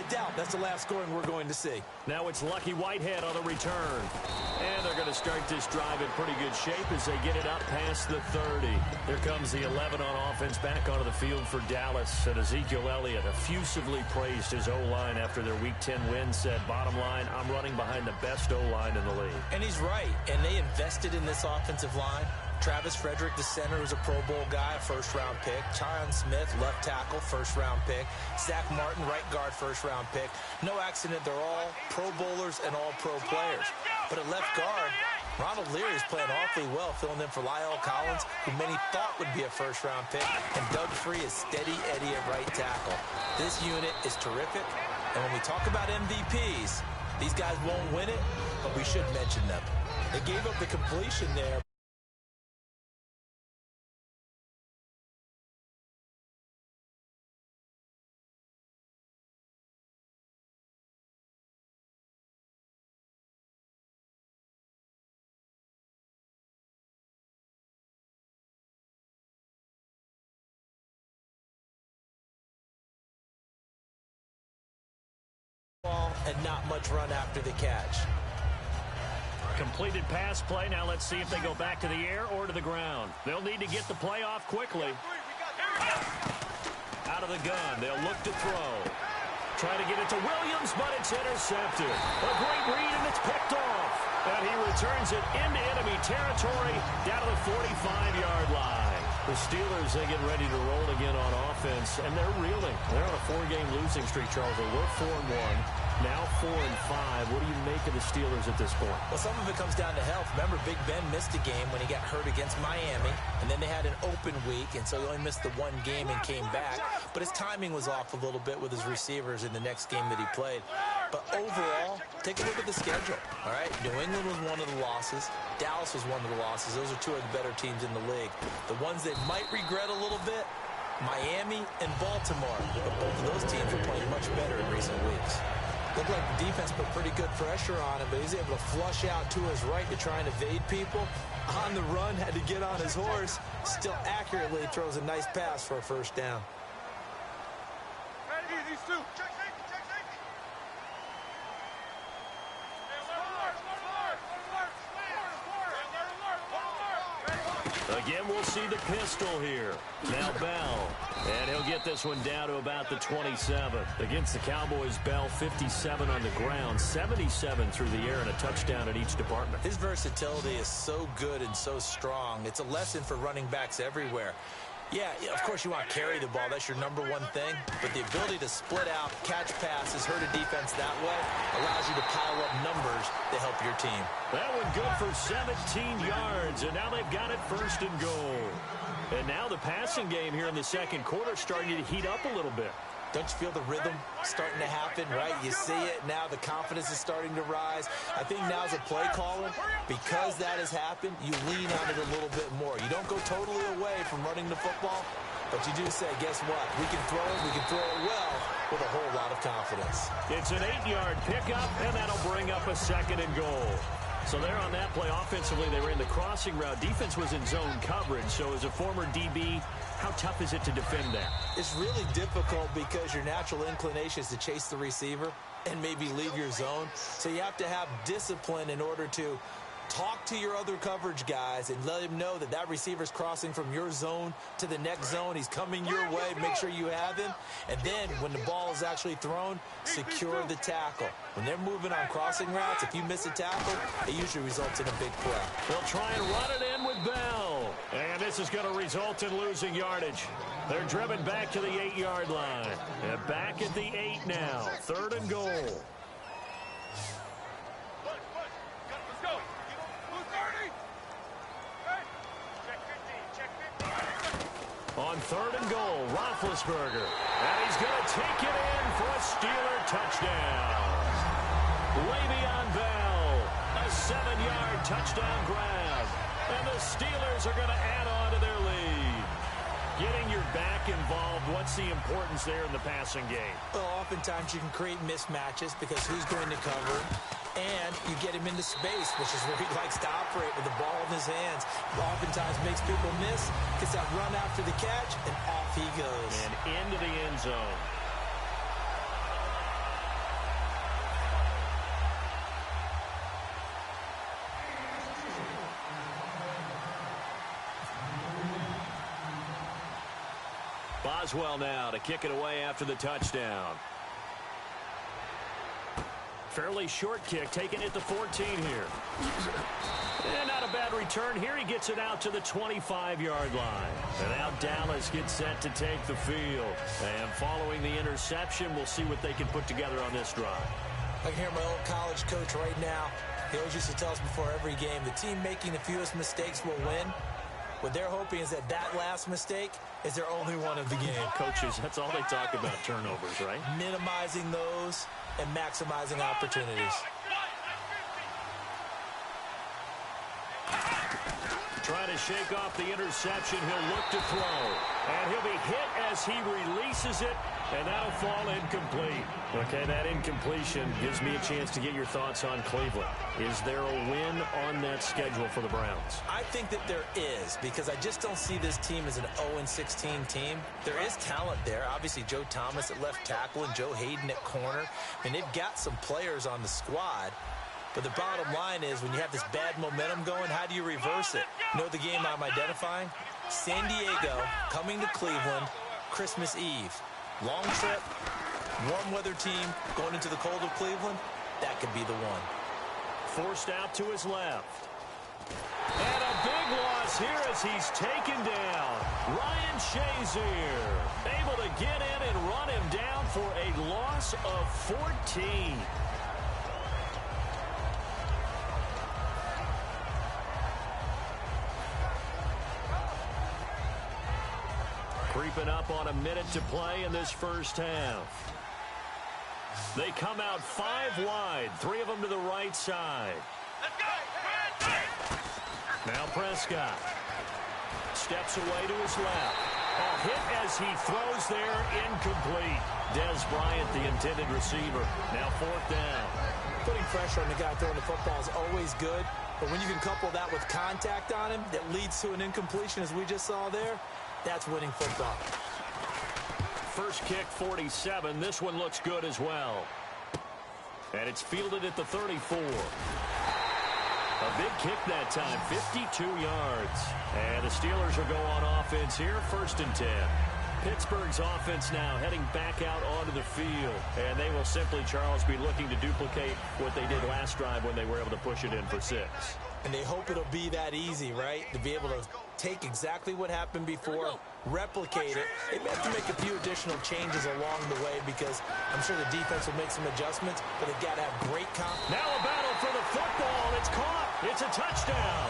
doubt that's the last scoring we're going to see. Now it's Lucky Whitehead on the return. And they're going to start this drive in pretty good shape as they get it up past the 30. Here comes the 11 on offense back onto the field for Dallas. And Ezekiel Elliott effusively praised his O-line after their Week 10 win, said, bottom line, I'm running behind the best O-line in the league. And he's right. And they invested in this offensive line. Travis Frederick, the center, was a Pro Bowl guy, a first-round pick. Tyron Smith, left tackle, first-round pick. Zach Martin, right guard, first-round pick. No accident, they're all Pro Bowlers and all pro players. But at left guard, Ronald Leary is playing awfully well, filling in for Lyle Collins, who many thought would be a first-round pick. And Doug Free is steady Eddie at right tackle. This unit is terrific. And when we talk about MVPs, these guys won't win it, but we should mention them. They gave up the completion there. And not much run after the catch. Completed pass play. Now let's see if they go back to the air or to the ground. They'll need to get the play off quickly. Out of the gun. They'll look to throw. Try to get it to Williams, but it's intercepted. A great read, and it's picked off. And he returns it into enemy territory down to the 45-yard line. The Steelers, they get ready to roll again on offense, and they're reeling. They're on a 4-game losing streak, Charles. They were 4-1, now 4-5. What do you make of the Steelers at this point? Well, some of it comes down to health. Remember, Big Ben missed a game when he got hurt against Miami, and then they had an open week, and so he only missed the one game and came back. But his timing was off a little bit with his receivers in the next game that he played. But overall, take a look at the schedule, all right? New England was one of the losses. Dallas was one of the losses. Those are two of the better teams in the league. The ones that might regret a little bit, Miami and Baltimore. But both of those teams are playing much better in recent weeks. Looked like the defense put pretty good pressure on him, but he's able to flush out to his right to try and evade people. On the run, had to get on his horse. Still accurately throws a nice pass for a first down. These two. Again, we'll see the pistol here. Now Bell. And he'll get this one down to about the 27. Against the Cowboys, Bell 57 on the ground, 77 through the air, and a touchdown at each department. His versatility is so good and so strong. It's a lesson for running backs everywhere. Yeah, of course you want to carry the ball. That's your number one thing. But the ability to split out, catch passes, hurt a defense that way allows you to pile up numbers to help your team. That one good for 17 yards, and now they've got it first and goal. And now the passing game here in the second quarter starting to heat up a little bit. Don't you feel the rhythm starting to happen, right? You see it now. The confidence is starting to rise. I think now as a play caller, because that has happened, you lean on it a little bit more. You don't go totally away from running the football, but you do say, guess what? We can throw it. We can throw it well with a whole lot of confidence. It's an 8-yard pickup, and that'll bring up a second and goal. So there on that play, offensively, they were in the crossing route. Defense was in zone coverage. So as a former DB, how tough is it to defend that? It's really difficult because your natural inclination is to chase the receiver and maybe leave your zone. So you have to have discipline in order to talk to your other coverage guys and let him know that that receiver's crossing from your zone to the next zone. He's coming your way. Make sure you have him. And then when the ball is actually thrown, secure the tackle. When they're moving on crossing routes, if you miss a tackle, it usually results in a big play. They'll try and run it in with Bell. And this is going to result in losing yardage. They're driven back to the 8-yard line. And back at the 8 now. Third and goal. On third and goal, Roethlisberger. And he's going to take it in for a Steeler touchdown. Le'Veon Bell, a 7-yard touchdown grab. And the Steelers are going to add on to their lead. Getting your back involved, what's the importance there in the passing game? Well, oftentimes you can create mismatches because who's going to cover? And you get him into space, which is where he likes to operate with the ball in his hands. Oftentimes makes people miss, gets that run after the catch, and off he goes. And into the end zone. Boswell now to kick it away after the touchdown. Fairly short kick, taking it to 14 here. And not a bad return here. He gets it out to the 25-yard line. And now Dallas gets set to take the field. And following the interception, we'll see what they can put together on this drive. I can hear my old college coach right now. He always used to tell us before every game, the team making the fewest mistakes will win. What they're hoping is that last mistake is their only one of the game. Coaches, that's all they talk about, turnovers, right? Minimizing those and maximizing opportunities. Trying to shake off the interception. He'll look to throw. And he'll be hit as he releases it. And that'll fall incomplete. Okay, that incompletion gives me a chance to get your thoughts on Cleveland. Is there a win on that schedule for the Browns? I think that there is, because I just don't see this team as an 0-16 team. There is talent there. Obviously, Joe Thomas at left tackle and Joe Hayden at corner. And they've got some players on the squad. But the bottom line is, when you have this bad momentum going, how do you reverse it? You know the game I'm identifying? San Diego coming to Cleveland, Christmas Eve. Long trip, warm weather team going into the cold of Cleveland. That could be the one. Forced out to his left. And a big loss here as he's taken down. Ryan Shazier able to get in and run him down for a loss of 14. Creeping up on a minute to play in this first half. They come out 5 wide, 3 of them to the right side. Now Prescott steps away to his left. A hit as he throws there, incomplete. Dez Bryant, the intended receiver. Now 4th down. Putting pressure on the guy throwing the football is always good, but when you can couple that with contact on him that leads to an incompletion, as we just saw there, that's winning football. First kick, 47. This one looks good as well. And it's fielded at the 34. A big kick that time, 52 yards. And the Steelers will go on offense here, 1st and 10. Pittsburgh's offense now heading back out onto the field. And they will simply, Charles, be looking to duplicate what they did last drive when they were able to push it in for 6. And they hope it'll be that easy, right? To be able to take exactly what happened before, replicate it. They may have to make a few additional changes along the way because I'm sure the defense will make some adjustments, but they've got to have great confidence. Now a battle for the football. It's caught. It's a touchdown.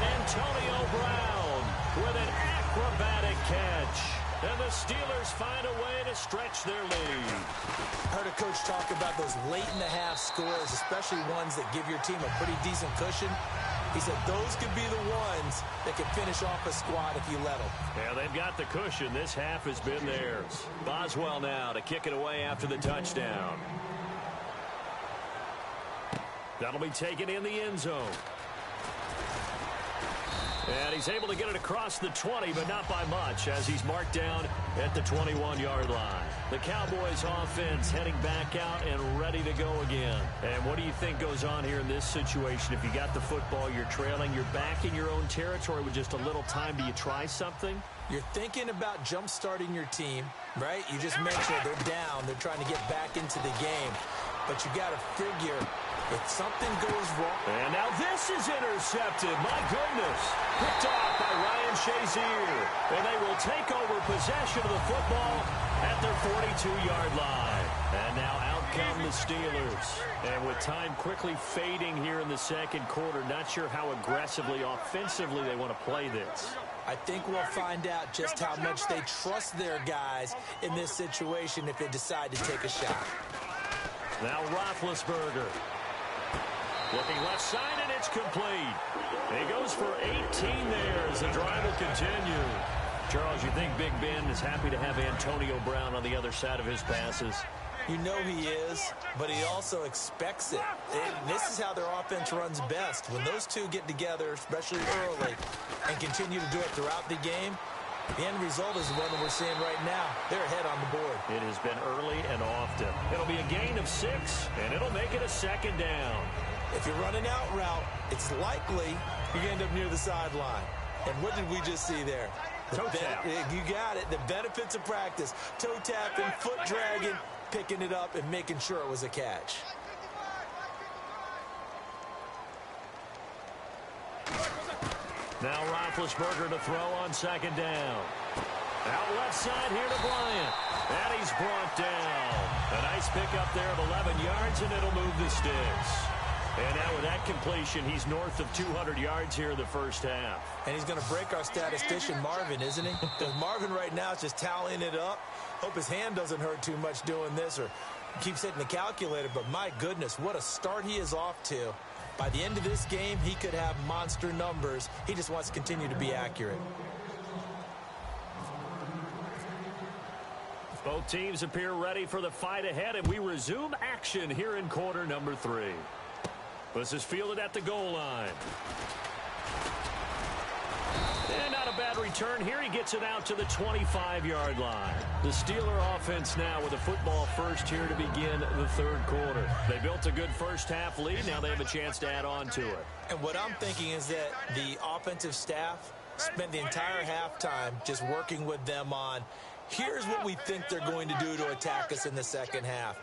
Antonio Brown with an acrobatic catch. And the Steelers find a way to stretch their lead. I heard a coach talk about those late-in-the-half scores, especially ones that give your team a pretty decent cushion. He said those could be the ones that can finish off a squad if you let them. Yeah, they've got the cushion. This half has been theirs. Boswell now to kick it away after the touchdown. That'll be taken in the end zone. And he's able to get it across the 20, but not by much, as he's marked down at the 21-yard line. The Cowboys offense heading back out and ready to go again. And what do you think goes on here in this situation? If you got the football, you're trailing, you're back in your own territory with just a little time. Do you try something? You're thinking about jump-starting your team, right? You just mentioned they're down. They're trying to get back into the game. But you got to figure if something goes wrong. And now this is intercepted. My goodness. Picked off by Ryan Shazier. And they will take over possession of the football at their 42-yard line. And now out come the Steelers. And with time quickly fading here in the second quarter, not sure how aggressively, offensively they want to play this. I think we'll find out just how much they trust their guys in this situation if they decide to take a shot. Now Roethlisberger. Looking left side, and it's complete. He goes for 18 there as the drive will continue. Charles, you think Big Ben is happy to have Antonio Brown on the other side of his passes? You know he is, but he also expects it. And this is how their offense runs best. When those two get together, especially early, and continue to do it throughout the game, the end result is the one that we're seeing right now. They're ahead on the board. It has been early and often. It'll be a gain of 6, and it'll make it a 2nd down. If you're running out route, it's likely you're going to end up near the sideline. And what did we just see there? Toe tap. You got it. The benefits of practice. Toe tapping, foot dragging, picking it up, and making sure it was a catch. Now Roethlisberger to throw on second down. Out left side here to Bryant. And he's brought down. A nice pickup there of 11 yards, and it'll move the sticks. And now with that completion, he's north of 200 yards here in the first half. And he's going to break our statistician, Marvin, isn't he? Because Marvin right now is just tallying it up. Hope his hand doesn't hurt too much doing this or keeps hitting the calculator. But my goodness, what a start he is off to. By the end of this game, he could have monster numbers. He just wants to continue to be accurate. Both teams appear ready for the fight ahead, and we resume action here in quarter number 3. This is fielded at the goal line. And not a bad return here. He gets it out to the 25-yard line. The Steeler offense now with a football first here to begin the third quarter. They built a good first-half lead. Now they have a chance to add on to it. And what I'm thinking is that the offensive staff spent the entire halftime just working with them on, here's what we think they're going to do to attack us in the second half.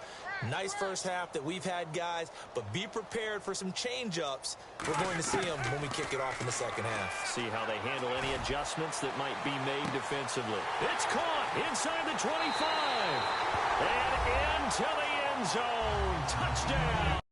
Nice first half that we've had, guys, but be prepared for some change-ups. We're going to see them when we kick it off in the second half. See how they handle any adjustments that might be made defensively. It's caught inside the 25. And into the end zone. Touchdown.